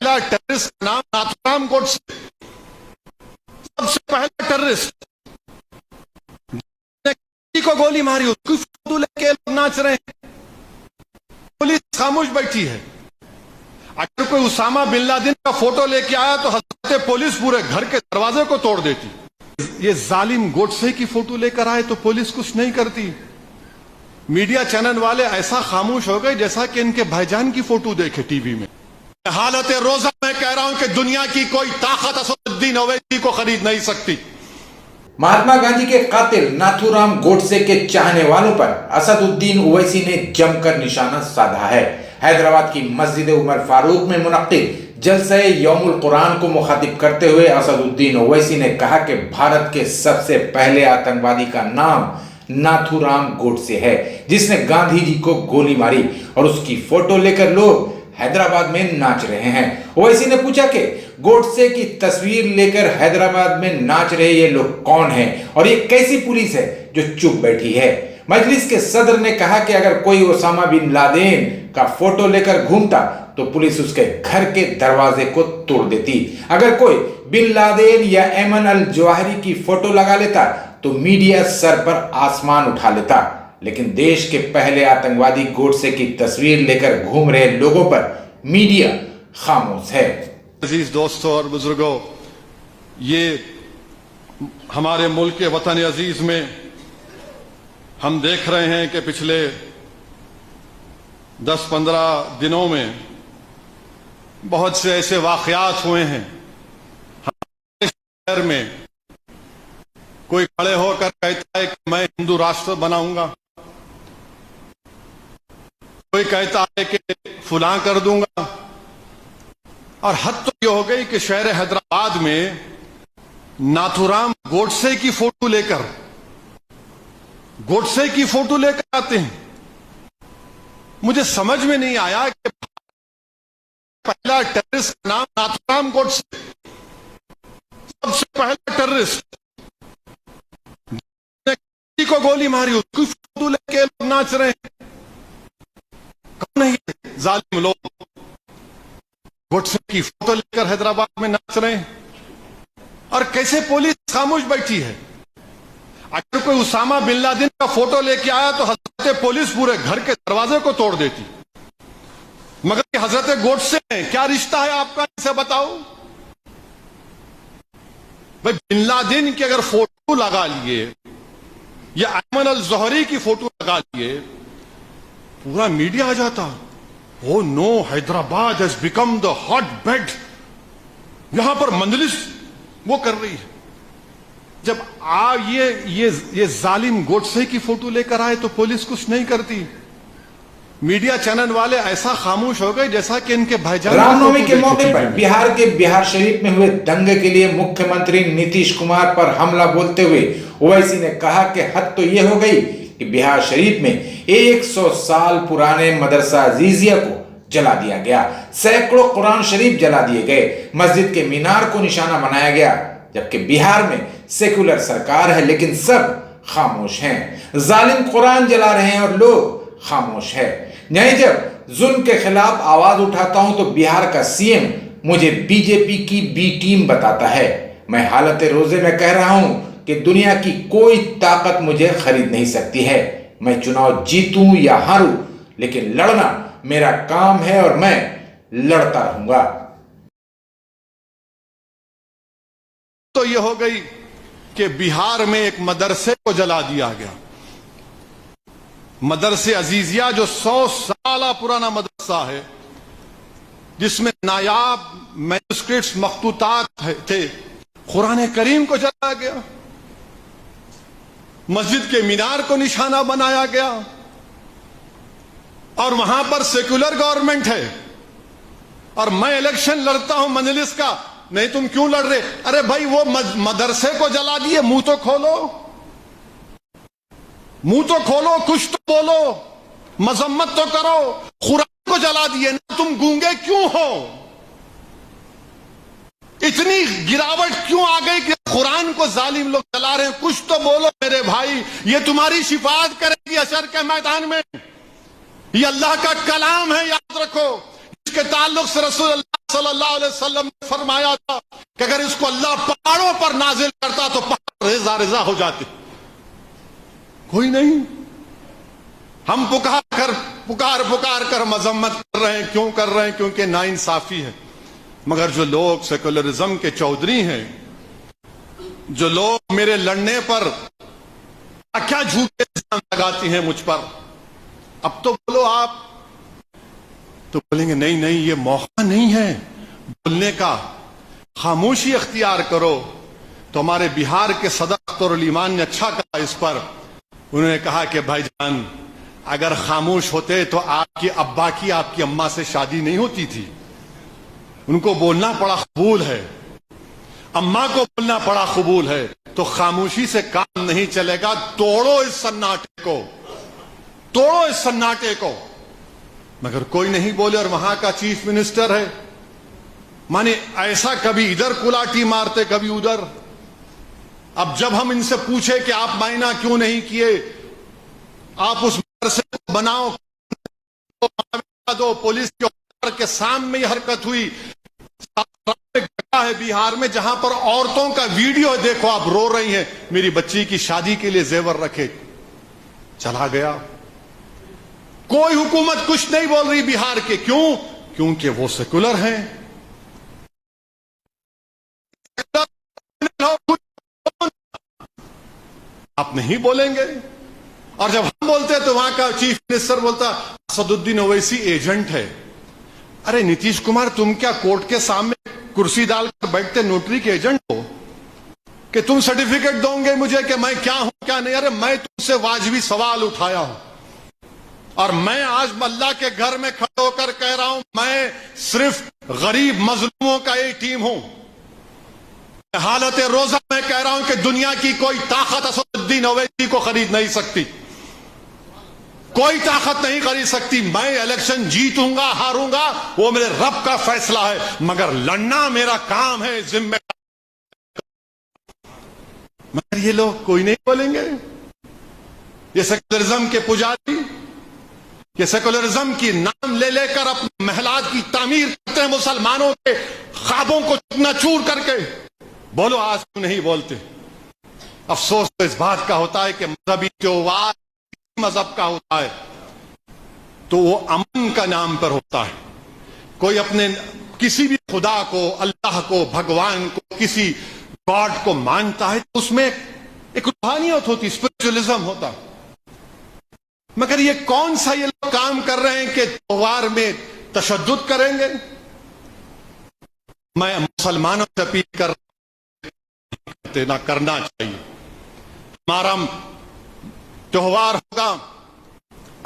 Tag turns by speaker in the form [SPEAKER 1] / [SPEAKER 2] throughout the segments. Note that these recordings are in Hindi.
[SPEAKER 1] पहला टेररिस्ट का नाम नाथुराम गोडसे, सबसे पहला टेररिस्ट को गोली मारी, उसकी फोटो लेके लोग नाच रहे हैं, पुलिस खामोश बैठी है। अगर कोई उसामा बिन लादेन का फोटो लेके आया तो हजरत पुलिस पूरे घर के दरवाजे को तोड़ देती। ये जालिम गोडसे की फोटो लेकर आए तो पुलिस कुछ नहीं करती। मीडिया चैनल वाले ऐसा खामोश हो गए जैसा कि इनके भाईजान की फोटो देखे टीवी में। हालत रोजा मैं कह रहा हूं कि दुनिया की कोई ताकत असदुद्दीन ओवैसी को खरीद नहीं सकती।
[SPEAKER 2] महात्मा गांधी के कातिल नाथुराम गोडसे के चाहने वालों पर असदुद्दीन ओवैसी ने जमकर निशाना साधा है। हैदराबाद की मस्जिद उमर फारूक में मुनक्किद जलसे यौमुल कुरान को मुखातिब करते हुए असदुद्दीन ओवैसी ने कहा कि भारत के सबसे पहले आतंकवादी का नाम नाथुराम गोडसे है, जिसने गांधी जी को गोली मारी, और उसकी फोटो लेकर लोग हैदराबाद में नाच रहे हैं। ओवैसी ने पूछा कि गोडसे की तस्वीर लेकर हैदराबाद में नाच रहे ये लोग कौन हैं और ये कैसी पुलिस है जो चुप बैठी है। मजलिस के सदर ने कहा कि अगर कोई ओसामा बिन लादेन का फोटो लेकर घूमता तो पुलिस उसके घर के दरवाजे को तोड़ देती। अगर कोई बिन लादेन या एमन अल जवाहिरी की फोटो लगा लेता तो मीडिया सर पर आसमान उठा लेता, लेकिन देश के पहले आतंकवादी गोडसे की तस्वीर लेकर घूम रहे लोगों पर मीडिया खामोश है।
[SPEAKER 1] अजीज दोस्तों और बुजुर्गों, ये हमारे मुल्क के वतन अजीज में हम देख रहे हैं कि पिछले 10-15 दिनों में बहुत से ऐसे वाकयात हुए हैं। हमारे शहर में कोई खड़े होकर कहता है कि मैं हिंदू राष्ट्र बनाऊंगा, कोई कहता है कि फुलां कर दूंगा, और हद तो ये हो गई कि शहर हैदराबाद में नाथुराम गोडसे की फोटो लेकर आते हैं। मुझे समझ में नहीं आया कि पहला टेररिस्ट का नाम नाथुराम गोडसे, सबसे पहला टेररिस्ट को गोली मारी, उसकी फोटो लेके लोग नाच रहे हैं। कौन है ये जालिम लोग? गोडसे की फोटो लेकर हैदराबाद में नाच रहे हैं, और कैसे पुलिस खामोश बैठी है। अगर कोई उसामा बिन लादेन का फोटो लेके आया तो हजरत पुलिस पूरे घर के दरवाजे को तोड़ देती। मगर हजरत गोडसे हैं, क्या रिश्ता है आपका, इसे बताओ भाई। बिन लादेन की अगर फोटो लगा लिए या एमन अल जवाहिरी की फोटो लगा लिए, पूरा मीडिया आ जाता। Oh no, Hyderabad has become the hotbed. यहां पर मंजलिस वो कर रही है। जब ये जालिम गोडसे की फोटो लेकर आए तो पुलिस कुछ नहीं करती। मीडिया चैनल वाले ऐसा खामोश हो गए जैसा कि इनके भाईजान।
[SPEAKER 2] रामनवमी के मौके पर बिहार के बिहार शरीफ में हुए दंगे के लिए मुख्यमंत्री नीतीश कुमार पर हमला बोलते हुए ओवैसी ने कहा कि हद तो ये हो गई कि बिहार शरीफ में 100 साल पुराने मदरसा अजीजिया को जला दिया गया, सैकड़ों कुरान शरीफ जला दिए गए, मस्जिद के मीनार को निशाना बनाया गया, जबकि बिहार में सेकुलर सरकार है लेकिन सब खामोश हैं। जालिम कुरान जला रहे हैं और लोग खामोश है। नहीं, जब जुल्म के खिलाफ आवाज उठाता हूं तो बिहार का सीएम मुझे बीजेपी की बी टीम बताता है। मैं हालत रोजे में कह रहा हूं कि दुनिया की कोई ताकत मुझे खरीद नहीं सकती है। मैं चुनाव जीतूं या हारूं, लेकिन लड़ना मेरा काम है और मैं लड़ता रहूंगा।
[SPEAKER 1] तो यह हो गई कि बिहार में एक मदरसे को जला दिया गया। मदरसे अजीजिया जो 100 साल पुराना मदरसा है, जिसमें नायाब मैन्युस्क्रिप्ट्स मखतूतात थे, कुरान करीम को जलाया गया, मस्जिद के मीनार को निशाना बनाया गया, और वहां पर सेक्युलर गवर्नमेंट है, और मैं इलेक्शन लड़ता हूं मजलिस का। नहीं, तुम क्यों लड़ रहे? अरे भाई, वो मदरसे को जला दिए, मुंह तो खोलो, कुछ तो बोलो, मजम्मत तो करो। कुरान को जला दिए ना, तुम गूंगे क्यों हो? इतनी गिरावट क्यों आ गई कि कुरान को जालिम लोग जला रहे हैं? कुछ तो बोलो मेरे भाई, ये तुम्हारी शिफात करेगी हशर के मैदान में। ये अल्लाह का कलाम है, याद रखो। इसके ताल्लुक से रसूल अल्लाह सल्लल्लाहु अलैहि वसल्लम ने फरमाया था कि अगर इसको अल्लाह पहाड़ों पर नाजिल करता तो पहाड़ रेजा रेजा हो जाते। कोई नहीं। हम पुकार कर मजम्मत कर रहे हैं। क्यों कर रहे हैं? क्योंकि नाइंसाफी है। मगर जो लोग सेकुलरिज्म के चौधरी हैं, जो लोग मेरे लड़ने पर क्या झूठे इल्जाम लगाती हैं मुझ पर, अब तो बोलो आप, तो बोलेंगे नहीं नहीं ये मौका नहीं है बोलने का, खामोशी अख्तियार करो। तो हमारे बिहार के सदर अख्तर ईमान ने अच्छा कहा इस पर। उन्होंने कहा कि भाईजान अगर खामोश होते तो आपके अब्बा की आपकी अम्मा से शादी नहीं होती थी। उनको बोलना पड़ा कबूल है, अम्मा को बोलना पड़ा कबूल है। तो खामोशी से काम नहीं चलेगा। तोड़ो इस सन्नाटे को, तोड़ो इस सन्नाटे को। मगर कोई नहीं बोले और वहां का चीफ मिनिस्टर है, माने ऐसा कभी इधर कुलाटी मारते कभी उधर। अब जब हम इनसे पूछे कि आप मायना क्यों नहीं किए, आप उस मदरसे को बनाओ दो, पुलिस के ऑर्डर के सामने ही हरकत हुई। है बिहार में जहां पर औरतों का वीडियो देखो, आप रो रही हैं, मेरी बच्ची की शादी के लिए जेवर रखे, चला गया। कोई हुकूमत कुछ नहीं बोल रही बिहार के। क्यों? क्योंकि वो सेकुलर हैं। आप नहीं बोलेंगे। और जब हम बोलते हैं तो वहां का चीफ मिनिस्टर बोलता असदुद्दीन ओवैसी एजेंट है। अरे नीतीश कुमार, तुम क्या कोर्ट के सामने कुर्सी डालकर बैठते नोटरी के एजेंट हो कि तुम सर्टिफिकेट दोगे मुझे कि मैं क्या हूं क्या नहीं? अरे मैं तुमसे वाजिबी सवाल उठाया हूं और मैं आज अल्लाह के घर में खड़े होकर कह रहा हूं, मैं सिर्फ गरीब मजलूमों का एक टीम हूं। हालत रोजा में कह रहा हूं कि दुनिया की कोई ताकत असदुद्दीन ओवैसी को खरीद नहीं सकती, कोई ताकत नहीं खरीद सकती। मैं इलेक्शन जीतूंगा हारूंगा वो मेरे रब का फैसला है, मगर लड़ना मेरा काम है, जिम्मेदार। मगर ये लोग कोई नहीं बोलेंगे। ये सेकुलरिज्म के पुजारी, ये सेकुलरिज्म की नाम ले लेकर अपनी महलात की तामीर करते हैं, मुसलमानों के ख्वाबों को चकनाचूर करके। बोलो आज क्यों नहीं बोलते? अफसोस तो इस बात का होता है कि मजहबी त्योहार मजहब का होता है तो वो अमन का नाम पर होता है। कोई अपने किसी भी खुदा को, अल्लाह को, भगवान को, किसी गॉड को मानता है तो उसमें एक रूहानियत होती, स्पिरिचुअलिज्म होता है। मगर ये कौन सा ये लोग काम कर रहे हैं कि त्योहार में तशद्दुद करेंगे? मैं मुसलमानों से अपील कर देना करना चाहिए। हमारा त्योहार होगा,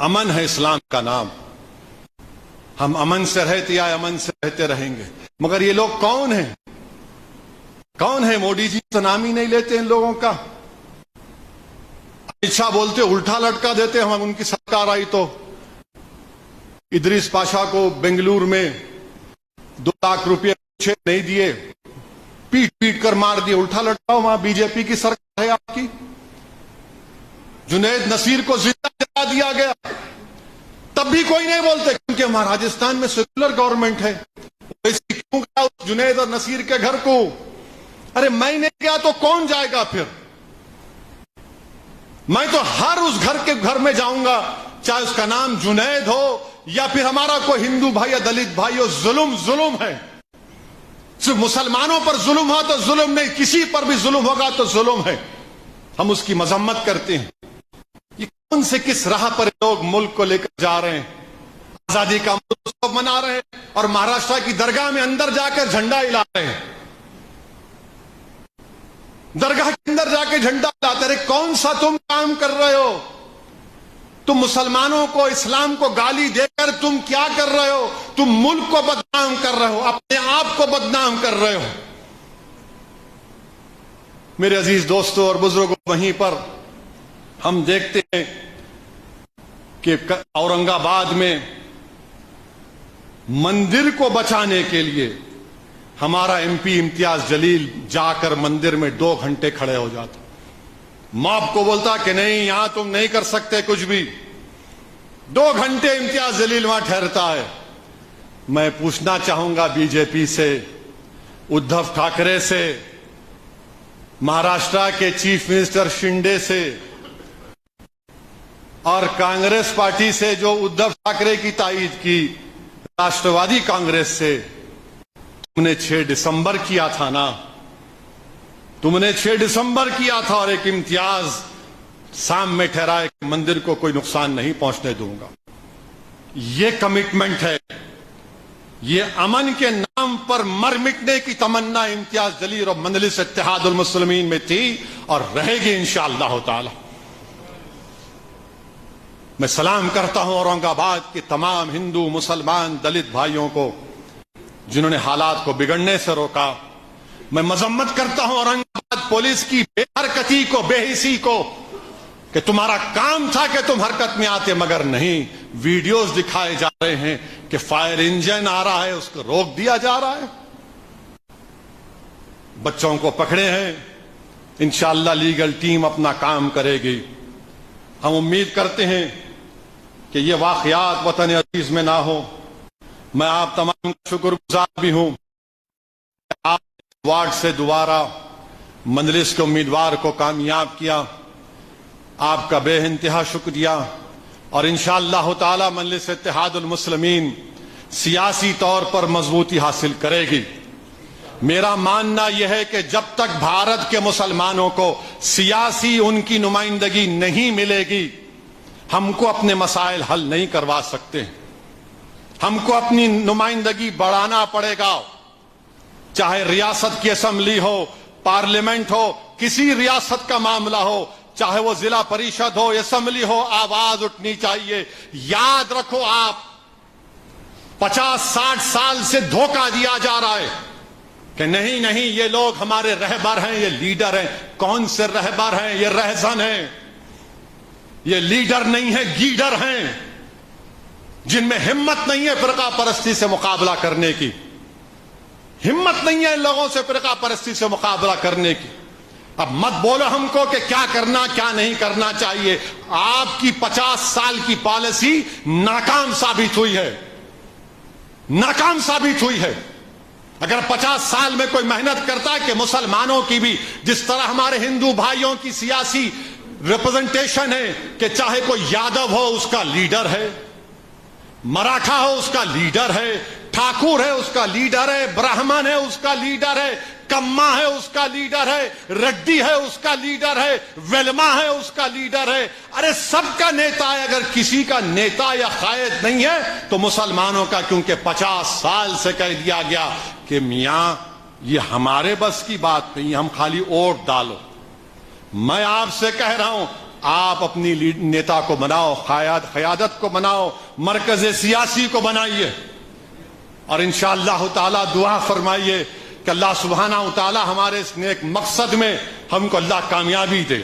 [SPEAKER 1] अमन है इस्लाम का नाम, हम अमन से रहते या अमन से रहते रहेंगे। मगर ये लोग कौन हैं? कौन है? मोदी जी तो नाम ही नहीं लेते इन लोगों का। अमित शाह बोलते उल्टा लटका देते। हम उनकी सरकार आई तो इदरीस पाशा को बेंगलुरु में 2 लाख रुपए नहीं दिए, पीट पीट कर मार दिए, उल्टा लटकाओ, वहां बीजेपी की सरकार है आपकी। जुनैद नसीर को जिंदा जला दिया गया, तब भी कोई नहीं बोलते क्योंकि हमारा राजस्थान में सेकुलर गवर्नमेंट है। क्यों गया उस जुनैद और नसीर के घर को? अरे मैं नहीं गया तो कौन जाएगा फिर? मैं तो हर उस घर में जाऊंगा, चाहे उसका नाम जुनैद हो या फिर हमारा कोई हिंदू भाई या दलित भाई हो। जुल्म जुल्म है। सिर्फ मुसलमानों पर जुल्म हो तो जुल्म नहीं, किसी पर भी जुल्म होगा तो जुल्म है। हम उसकी मजम्मत करते हैं। ये कौन से किस राह पर लोग मुल्क को लेकर जा रहे हैं? आजादी का उत्सव मना रहे हैं और महाराष्ट्र की दरगाह में अंदर जाकर झंडा हिला रहे हैं। दरगाह के अंदर जाके झंडा हिलाते रहे। कौन सा तुम काम कर रहे हो? तुम मुसलमानों को, इस्लाम को गाली देकर तुम क्या कर रहे हो? तुम मुल्क को बदनाम कर रहे हो, अपने आप को बदनाम कर रहे हो। मेरे अजीज दोस्तों और बुजुर्गों, वहीं पर हम देखते हैं कि औरंगाबाद में मंदिर को बचाने के लिए हमारा एमपी इम्तियाज जलील जाकर मंदिर में 2 घंटे खड़े हो जाता, मॉब को बोलता कि नहीं यहां तुम नहीं कर सकते कुछ भी। 2 घंटे इम्तियाज जलील वहां ठहरता है। मैं पूछना चाहूंगा बीजेपी से, उद्धव ठाकरे से, महाराष्ट्र के चीफ मिनिस्टर शिंदे से और कांग्रेस पार्टी से जो उद्धव ठाकरे की तायीद की, राष्ट्रवादी कांग्रेस से, तुमने 6 दिसंबर किया था ना, तुमने 6 दिसंबर किया था और एक इम्तियाज सामने ठहराया कि मंदिर को कोई नुकसान नहीं पहुंचने दूंगा। ये कमिटमेंट है, ये अमन के नाम पर मर मिटने की तमन्ना इम्तियाज जलील और मंजलिस इत्तेहादुल मुस्लिमीन में थी और रहेगी इंशाअल्लाह ताला। मैं सलाम करता हूं औरंगाबाद के तमाम हिंदू, मुसलमान, दलित भाइयों को जिन्होंने हालात को बिगड़ने से रोका। मैं मजम्मत करता हूं औरंगाबाद पुलिस की बेहरकती को, बेहिसी को, कि तुम्हारा काम था कि तुम हरकत में आते, मगर नहीं। वीडियोस दिखाए जा रहे हैं कि फायर इंजन आ रहा है, उसको रोक दिया जा रहा है। बच्चों को पकड़े हैं, इंशाअल्लाह लीगल टीम अपना काम करेगी। हम उम्मीद करते हैं कि ये वाकयात वतन अजीज में ना हो। मैं आप तमाम का शुक्रगुजार भी हूं। आप वार्ड से दोबारा मंजलिस के उम्मीदवार को कामयाब किया, आपका बेइंतहा शुक्रिया। और इंशाअल्लाह ताला मंजलिस इत्तेहादुल मुस्लिमीन सियासी तौर पर मजबूती हासिल करेगी। मेरा मानना यह है कि जब तक भारत के मुसलमानों को सियासी उनकी नुमाइंदगी नहीं मिलेगी, हमको अपने मसाइल हल नहीं करवा सकते। हमको अपनी नुमाइंदगी बढ़ाना पड़ेगा, चाहे रियासत की असेंबली हो, पार्लियामेंट हो, किसी रियासत का मामला हो, चाहे वो जिला परिषद हो, असेंबली हो, आवाज उठनी चाहिए। याद रखो, आप 50-60 साल से धोखा दिया जा रहा है कि नहीं नहीं ये लोग हमारे रहबर हैं, ये लीडर हैं। कौन से रहबर हैं? ये रहजन हैं, ये लीडर नहीं है, गीडर हैं, जिनमें हिम्मत नहीं है फिरका परस्ती से मुकाबला करने की। हिम्मत नहीं है इन लोगों से फिरका परस्ती से मुकाबला करने की। अब मत बोलो हमको कि क्या करना क्या नहीं करना चाहिए। आपकी 50 साल की पॉलिसी नाकाम साबित हुई है, नाकाम साबित हुई है। अगर 50 साल में कोई मेहनत करता है कि मुसलमानों की भी, जिस तरह हमारे हिंदू भाइयों की सियासी रिप्रेजेंटेशन है कि चाहे कोई यादव हो उसका लीडर है, मराठा हो उसका लीडर है, ठाकुर है उसका लीडर है, ब्राह्मण है उसका लीडर है, कम्मा है उसका लीडर है, रेड्डी है उसका लीडर है, वेलमा है उसका लीडर है। अरे सबका नेता है। अगर किसी का नेता या कायद नहीं है तो मुसलमानों का, क्योंकि 50 साल से कह दिया गया कि मियां ये हमारे बस की बात नहीं, हम खाली वोट डालो। मैं आपसे कह रहा हूं, आप अपनी नेता को बनाओ, क़यादत को बनाओ, मरकज सियासी को बनाइए और इंशाअल्लाह ताला दुआ फरमाइए कि अल्लाह सुब्हानहू तआला हमारे इस नेक मकसद में हमको अल्लाह कामयाबी दे।